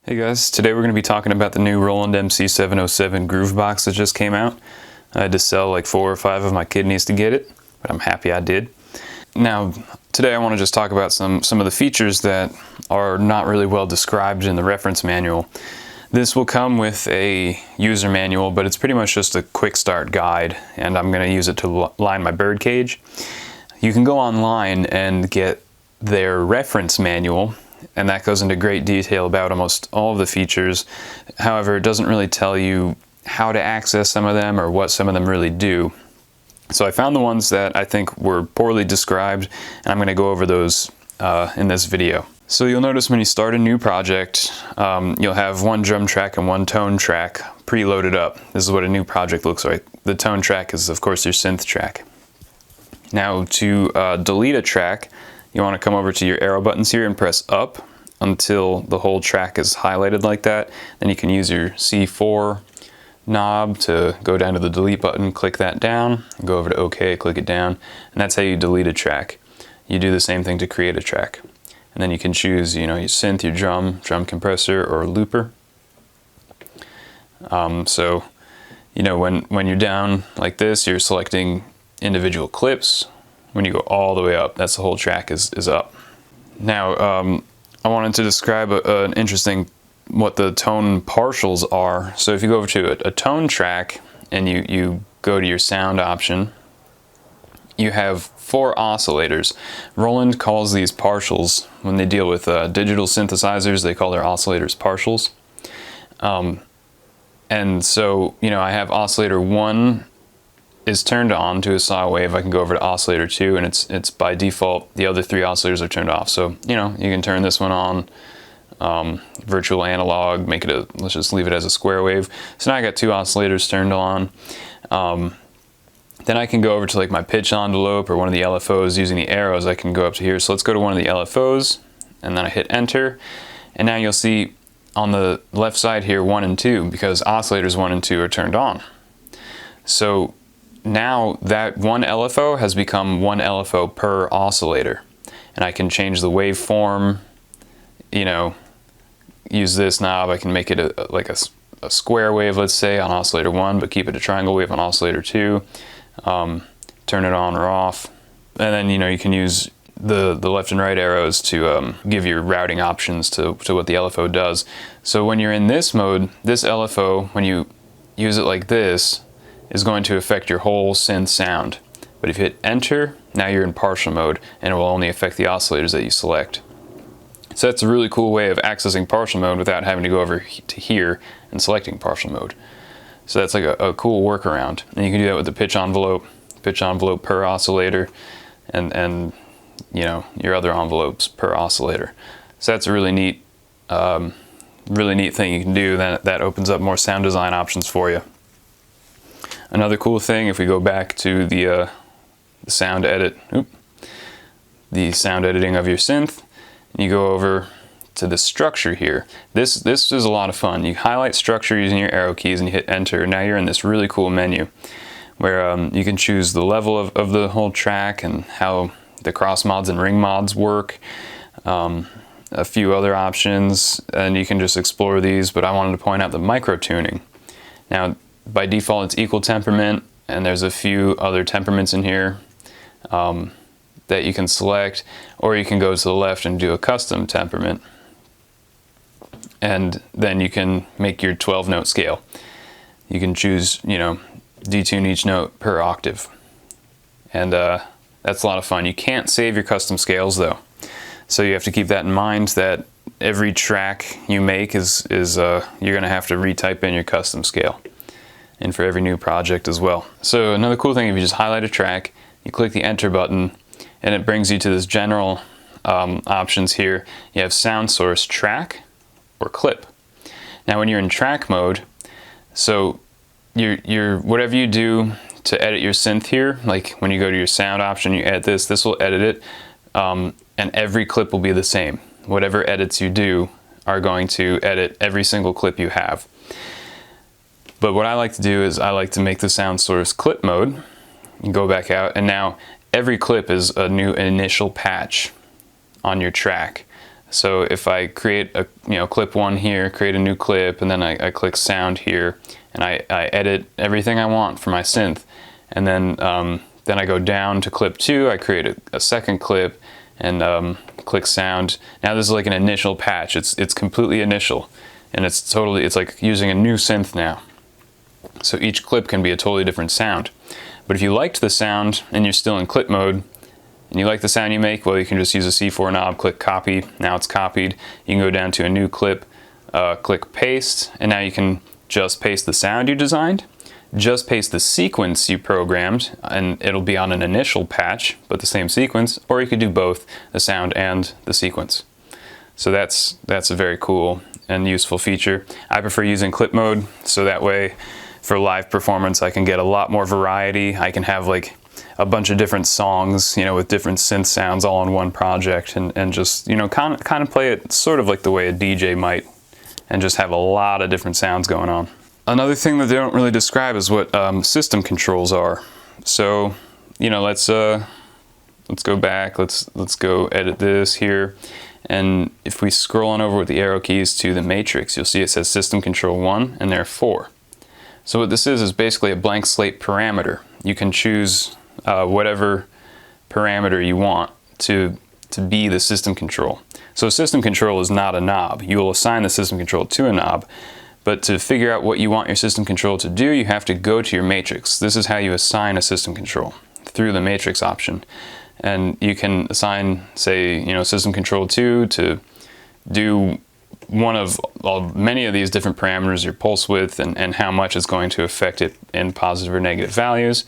Hey guys, today we're going to be talking about the new Roland MC-707 Groovebox that just came out. I had to sell like 4 or 5 of my kidneys to get it, but I'm happy I did. Now, today I want to just talk about some of the features that are not really well described in the reference manual. This will come with a user manual, but it's pretty much just a quick start guide, and I'm going to use it to line my bird cage. You can go online and get their reference manual, and that goes into great detail about almost all of the features. However, it doesn't really tell you how to access some of them or what some of them really do. So I found the ones that I think were poorly described, and I'm going to go over those in this video. So you'll notice when you start a new project, you'll have one drum track and one tone track preloaded up. This is what a new project looks like. The tone track is, of course, your synth track. Now, to delete a track, you want to come over to your arrow buttons here and press up until the whole track is highlighted like that. Then you can use your C4 knob to go down to the delete button, click that down, go over to OK, click it down, and that's how you delete a track. You do the same thing to create a track. And then you can choose, your synth, your drum compressor, or looper. When you're down like this, you're selecting individual clips. When you go all the way up, that's the whole track is up. Now, I wanted to describe an interesting, what the tone partials are. So if you go over to a tone track and you go to your sound option, you have 4 oscillators. Roland calls these partials, when they deal with digital synthesizers, they call their oscillators partials. And so, I have oscillator 1 is turned on to a saw wave. I can go over to oscillator 2, and it's by default, the other 3 oscillators are turned off. So, you can turn this one on, virtual analog, make it let's just leave it as a square wave. So now I got 2 oscillators turned on. Then I can go over to like my pitch envelope or one of the LFOs using the arrows. I can go up to here. So let's go to one of the LFOs, and then I hit enter. And now you'll see on the left side here 1 and 2, because oscillators 1 and 2 are turned on. So now that one LFO has become 1 LFO per oscillator, and I can change the waveform, use this knob. I can make it a square wave, let's say, on oscillator 1, but keep it a triangle wave on oscillator 2, turn it on or off, and then you can use the left and right arrows to give your routing options to what the LFO does. So when you're in this mode, this LFO, when you use it like this, is going to affect your whole synth sound. But if you hit enter, now you're in partial mode, and it will only affect the oscillators that you select. So that's a really cool way of accessing partial mode without having to go over to here and selecting partial mode. So that's like a cool workaround. And you can do that with the pitch envelope per oscillator, and your other envelopes per oscillator. So that's a really neat thing you can do. That opens up more sound design options for you. Another cool thing, if we go back to the sound edit, the sound editing of your synth, and you go over to the structure here. This is a lot of fun. You highlight structure using your arrow keys and you hit enter. Now you're in this really cool menu where you can choose the level of the whole track and how the cross mods and ring mods work. A few other options, and you can just explore these, but I wanted to point out the micro tuning. Now, by default, it's equal temperament, and there's a few other temperaments in here that you can select, or you can go to the left and do a custom temperament, and then you can make your 12-note scale. You can choose, detune each note per octave, and that's a lot of fun. You can't save your custom scales though, so you have to keep that in mind, that every track you make is you're going to have to retype in your custom scale, and for every new project as well. So another cool thing, if you just highlight a track, you click the enter button, and it brings you to this general options here. You have sound source, track, or clip. Now when you're in track mode, so you're whatever you do to edit your synth here, like when you go to your sound option, you edit this will edit it, and every clip will be the same. Whatever edits you do are going to edit every single clip you have. But what I like to do is I like to make the sound source clip mode and go back out, and now every clip is a new initial patch on your track. So if I create a, clip 1 here, create a new clip, and then I click sound here, and I edit everything I want for my synth, and then I go down to clip 2, I create a second clip, and click sound. Now this is like an initial patch. It's completely initial, and it's like using a new synth now. So each clip can be a totally different sound. But if you liked the sound and you're still in clip mode, and you like the sound you make, well, you can just use a C4 knob, click copy. Now it's copied. You can go down to a new clip, click paste, and now you can just paste the sound you designed, just paste the sequence you programmed, and it'll be on an initial patch, but the same sequence, or you could do both, the sound and the sequence. So that's a very cool and useful feature. I prefer using clip mode, so that way for live performance I can get a lot more variety. I can have like a bunch of different songs, with different synth sounds all in one project, and just, kind of play it sort of like the way a DJ might, and just have a lot of different sounds going on. Another thing that they don't really describe is what system controls are. So, let's go back, let's go edit this here, and if we scroll on over with the arrow keys to the matrix, you'll see it says system control 1, and there are 4. So what this is basically a blank slate parameter. You can choose whatever parameter you want to be the system control. So system control is not a knob. You will assign the system control to a knob, but to figure out what you want your system control to do, you have to go to your matrix. This is how you assign a system control, through the matrix option. And you can assign, say, system control 2 to do one of many of these different parameters, your pulse width, and how much it's going to affect it in positive or negative values.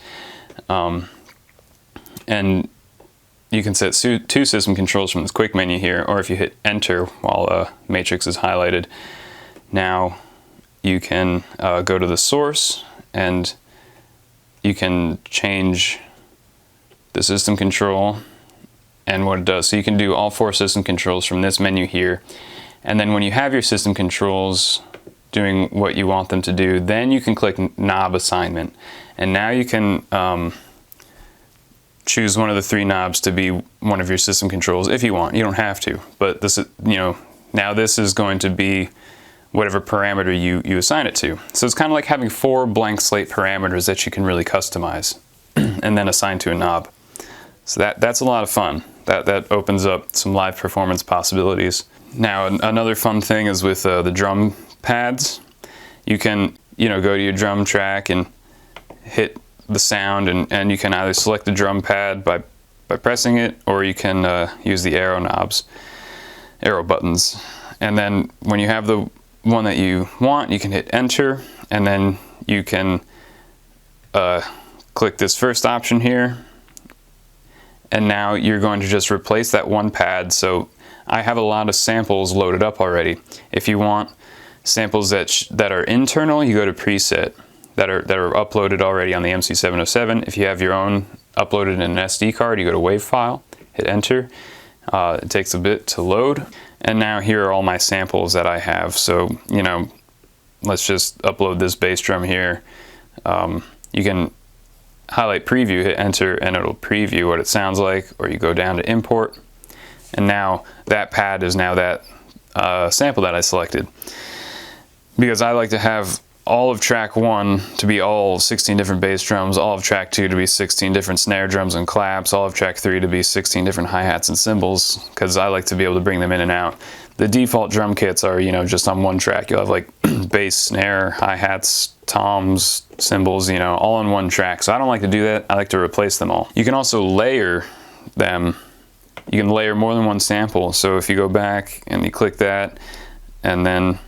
And you can set 2 system controls from this quick menu here, or if you hit enter while matrix is highlighted, now you can go to the source and you can change the system control and what it does. So you can do all 4 system controls from this menu here, and then when you have your system controls doing what you want them to do, then you can click knob assignment, and now you can choose one of the 3 knobs to be one of your system controls if you want. You don't have to, but this is, now this is going to be whatever parameter you assign it to. So it's kind of like having 4 blank slate parameters that you can really customize and then assign to a knob. So that's a lot of fun. That opens up some live performance possibilities. Now another fun thing is with the drum pads. You can go to your drum track and hit the sound, and you can either select the drum pad by pressing it, or you can use the arrow buttons. And then when you have the one that you want, you can hit enter, and then you can click this first option here, and now you're going to just replace that one pad. So I have a lot of samples loaded up already. If you want samples that are internal, you go to preset, that are uploaded already on the MC-707. If you have your own uploaded in an SD card, you go to wave file, hit enter. It takes a bit to load, and now here are all my samples that I have. So let's just upload this bass drum here. You can highlight preview, hit enter, and it'll preview what it sounds like, or you go down to import, and now that pad is now that sample that I selected, because I like to have all of track 1 to be all 16 different bass drums, all of track 2 to be 16 different snare drums and claps, all of track 3 to be 16 different hi-hats and cymbals, because I like to be able to bring them in and out. The default drum kits are, just on one track. You'll have like bass, snare, hi-hats, toms, cymbals, all on one track. So I don't like to do that. I like to replace them all. You can also layer them. You can layer more than one sample. So if you go back and you click that, and then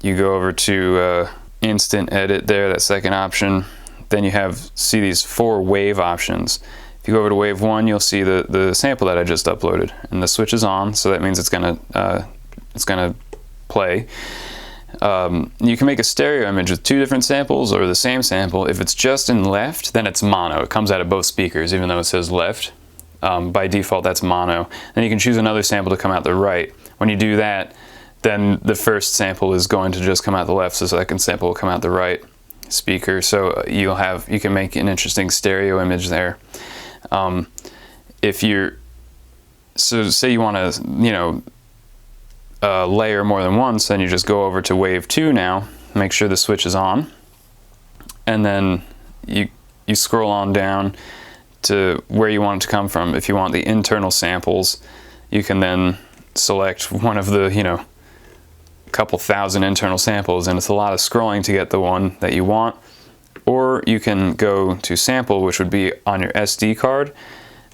you go over to instant edit there, that second option, then you see these 4 wave options. If you go over to wave 1, you'll see the sample that I just uploaded, and the switch is on, so that means it's gonna play. You can make a stereo image with 2 different samples or the same sample. If it's just in left, then it's mono. It comes out of both speakers, even though it says left. By default, that's mono. Then you can choose another sample to come out the right. When you do that, then the first sample is going to just come out the left, so the second sample will come out the right speaker. So you can make an interesting stereo image there. So say you want to a layer more than once, then you just go over to wave 2 now, make sure the switch is on, and then you scroll on down to where you want it to come from. If you want the internal samples, you can then select one of the, you know, couple thousand internal samples, and it's a lot of scrolling to get the one that you want. Or you can go to sample, which would be on your SD card,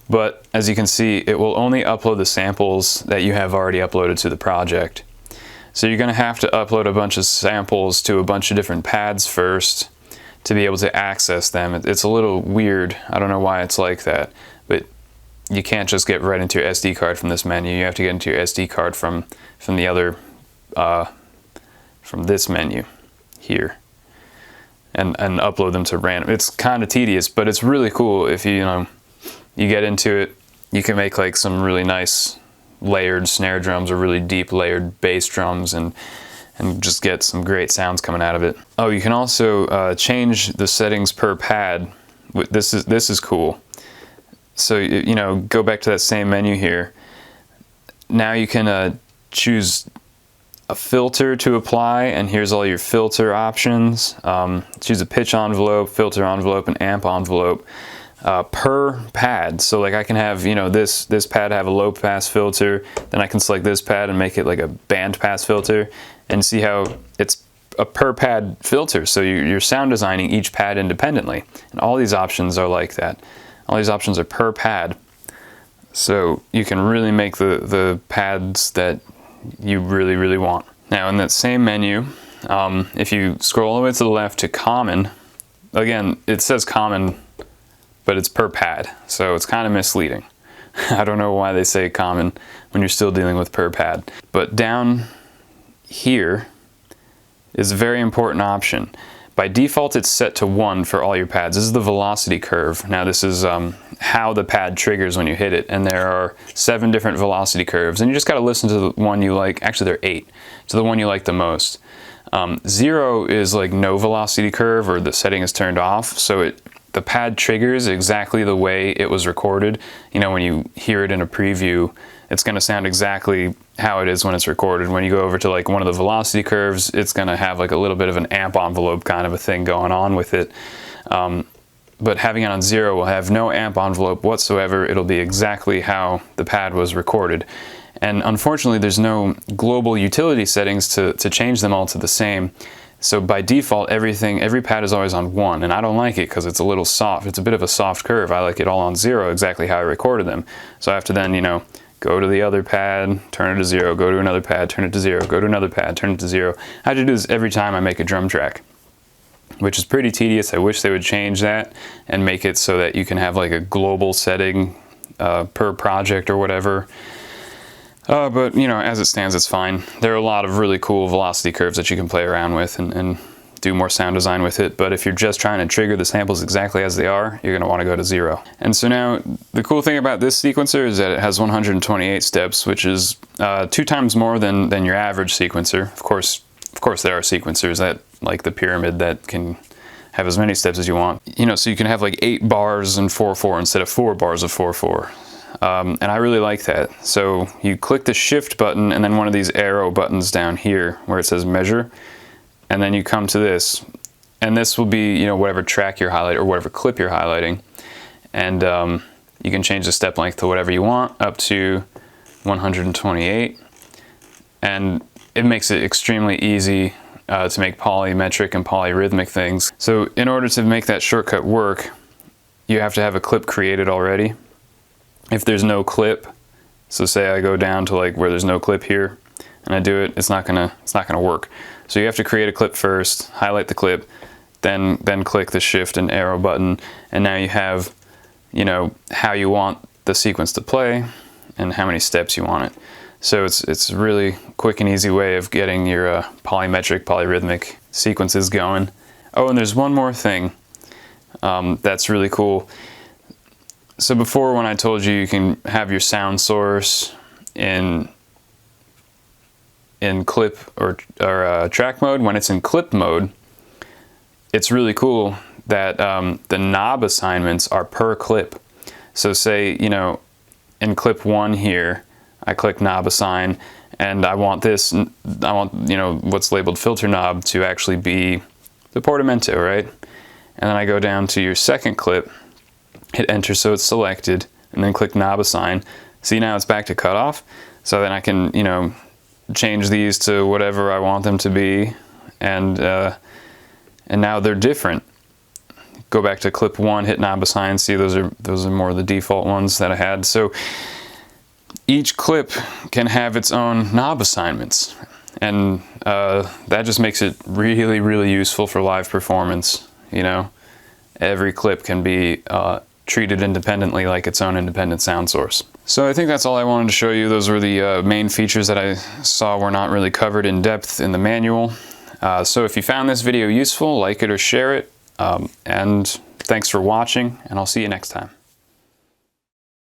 but as you can see, it will only upload the samples that you have already uploaded to the project. So you're going to have to upload a bunch of samples to a bunch of different pads first to be able to access them. It's a little weird. I don't know why it's like that, but you can't just get right into your SD card from this menu. You have to get into your SD card from the other, from this menu here, and upload them to random. It's kind of tedious, but it's really cool. If you know, you get into it, you can make like some really nice layered snare drums or really deep layered bass drums, and just get some great sounds coming out of it. Oh, you can also change the settings per pad. This is cool. So you know, go back to that same menu here. Now you can choose a filter to apply, and here's all your filter options. Choose a pitch envelope, filter envelope, and amp envelope per pad. So like I can have, you know, this pad have a low pass filter, then I can select this pad and make it like a band pass filter, and see how it's a per pad filter. So you're sound designing each pad independently, and all these options are like that. All these options are per pad, so you can really make the pads that you really want. Now in that same menu, if you scroll all the way to the left to common, again it says common, but it's per pad, so it's kind of misleading. I don't know why they say common when you're still dealing with per pad. But down here is a very important option. By default, it's set to 1 for all your pads. This is the velocity curve. Now this is how the pad triggers when you hit it, and there are 7 different velocity curves, and you just got to listen to the one you like. Actually, there are 8, to the one you like the most. 0 is like no velocity curve, or the setting is turned off, so the pad triggers exactly the way it was recorded. You know, when you hear it in a preview, it's going to sound exactly how it is when it's recorded. When you go over to like one of the velocity curves, it's going to have like a little bit of an amp envelope kind of a thing going on with it. But having it on 0 will have no amp envelope whatsoever. It'll be exactly how the pad was recorded. And unfortunately, there's no global utility settings to change them all to the same. So by default, every pad is always on 1, and I don't like it because it's a little soft. It's a bit of a soft curve. I like it all on 0, exactly how I recorded them. So I have to then, you know, go to the other pad, turn it to 0, go to another pad, turn it to 0, go to another pad, turn it to 0. I have to do this every time I make a drum track, which is pretty tedious. I wish they would change that and make it so that you can have like a global setting per project or whatever. But you know, as it stands, it's fine. There are a lot of really cool velocity curves that you can play around with and do more sound design with it. But if you're just trying to trigger the samples exactly as they are, you're going to want to go to 0. And so now the cool thing about this sequencer is that it has 128 steps, which is 2 times more than your average sequencer. Of course there are sequencers that, like the pyramid, that can have as many steps as you want. You know, so you can have like 8 bars in 4/4 instead of 4 bars of 4/4. And I really like that. So you click the shift button and then one of these arrow buttons down here where it says measure, and then you come to this, and this will be, you know, whatever track you're highlighting or whatever clip you're highlighting, and you can change the step length to whatever you want, up to 128, and it makes it extremely easy to make polymetric and polyrhythmic things. So in order to make that shortcut work, you have to have a clip created already. If there's no clip, so say I go down to like where there's no clip here and I do it, it's not gonna work. So you have to create a clip first, highlight the clip, then click the shift and arrow button, and now you have, you know, how you want the sequence to play and how many steps you want it. So it's a really quick and easy way of getting your polymetric, polyrhythmic sequences going. Oh, and there's one more thing that's really cool. So before, when I told you can have your sound source in clip or track mode, when it's in clip mode, it's really cool that the knob assignments are per clip. So say, you know, in clip 1 here, I click knob assign, and I want this, I want, you know, what's labeled filter knob to actually be the portamento, right? And then I go down to your second clip, hit enter so it's selected, and then click knob assign. See, now it's back to cutoff, so then I can, you know, change these to whatever I want them to be, and now they're different. Go back to clip 1, hit knob assign. See, those are more of the default ones that I had. So each clip can have its own knob assignments, and that just makes it really, really useful for live performance. You know, every clip can be treated independently like its own independent sound source. So I think that's all I wanted to show you. Those were the main features that I saw were not really covered in depth in the manual. So if you found this video useful, like it or share it. And thanks for watching, and I'll see you next time.